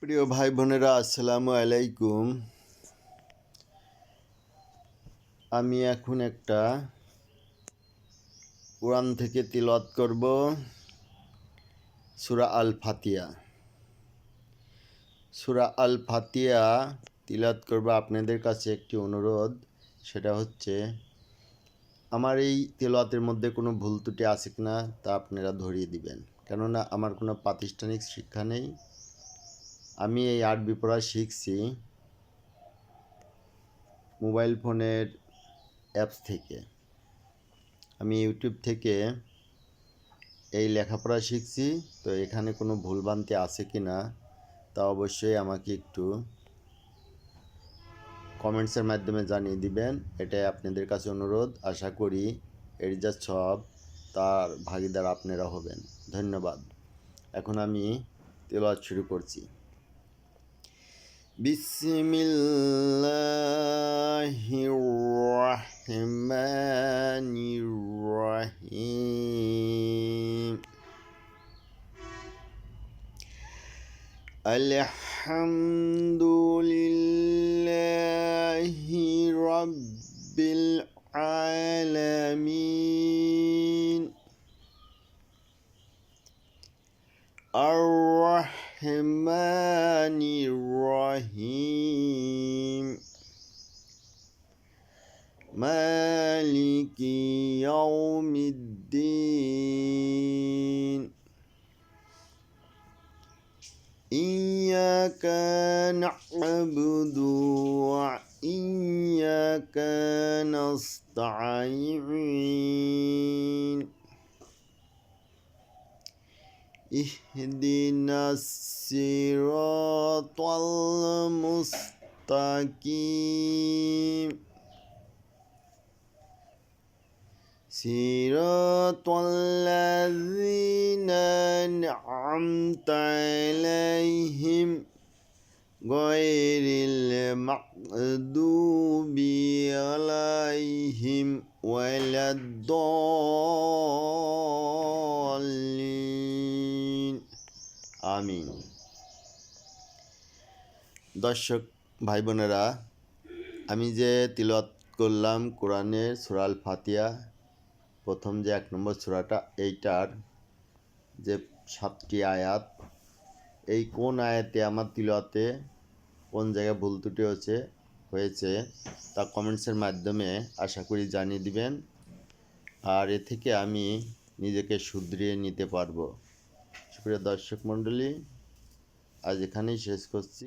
প্রিয় ভাই বোনেরা, আসসালামু আলাইকুম। আমি এখন একটা কোরআন থেকে তিলাওয়াত করব, সূরা আল ফাতিহা। সূরা আল ফাতিহা তিলাওয়াত করব। আপনাদের কাছে একটি অনুরোধ, সেটা হচ্ছে আমার এই তিলাওয়াতের মধ্যে কোনো ভুল ত্রুটি আছে কিনা তা আপনারা ধরিয়ে দিবেন, কেননা আমার কোনো প্রাতিষ্ঠানিক শিক্ষা নেই। আমি এই আরবি পড়া শিখছি মোবাইল ফোনের অ্যাপস থেকে। আমি ইউটিউব থেকে এই লেখাপড়া শিখছি, তো এখানে কোনো ভুলভ্রান্তি আছে কি না তা অবশ্যই আমাকে একটু কমেন্টসের মাধ্যমে জানিয়ে দিবেন। এটাই আপনাদের কাছে অনুরোধ। আশা করি এর যা সব তার ভাগিদার আপনারা হবেন। ধন্যবাদ। এখন আমি তেলাওয়াত শুরু করছি। বিসমিল্লাহির রহমানির রহিম। আলহামদুলিল্লাহি রাব্বিল আলামিন। আর-রহমানির রহিম। মালিকি ইয়াউমিদ্দিন। ইয়্যাকা না'বুদু ওয়া ইয়্যাকা নাস্তাঈন। ইহদিনাস সিরাতাল মুস্তাকিম। সিরাতাল্লাযীনা আন'আমতা আলাইহিম গায়রিল মাগদুবি আলাইহিম ওয়ালাদ-দাল্লিন। আমিন। দর্শক ভাই বোনেরা, আমি যে তিলাওয়াত করলাম কোরআনের সূরা আল ফাতিহা, প্রথম যে 1 নম্বর সূরাটা, এইটার যে 7টি আয়াত, এই কোন আয়াতে আমার তিলাওয়াতে কোন জায়গায় ভুল ত্রুটি হয়েছে তা কমেন্টসের মাধ্যমে আশা করি জানিয়ে দিবেন। আর এ থেকে আমি নিজেকে শুধরিয়ে নিতে পারবো। সুপ্রিয় দর্শক মণ্ডলী, আজ এখানেই শেষ করছি।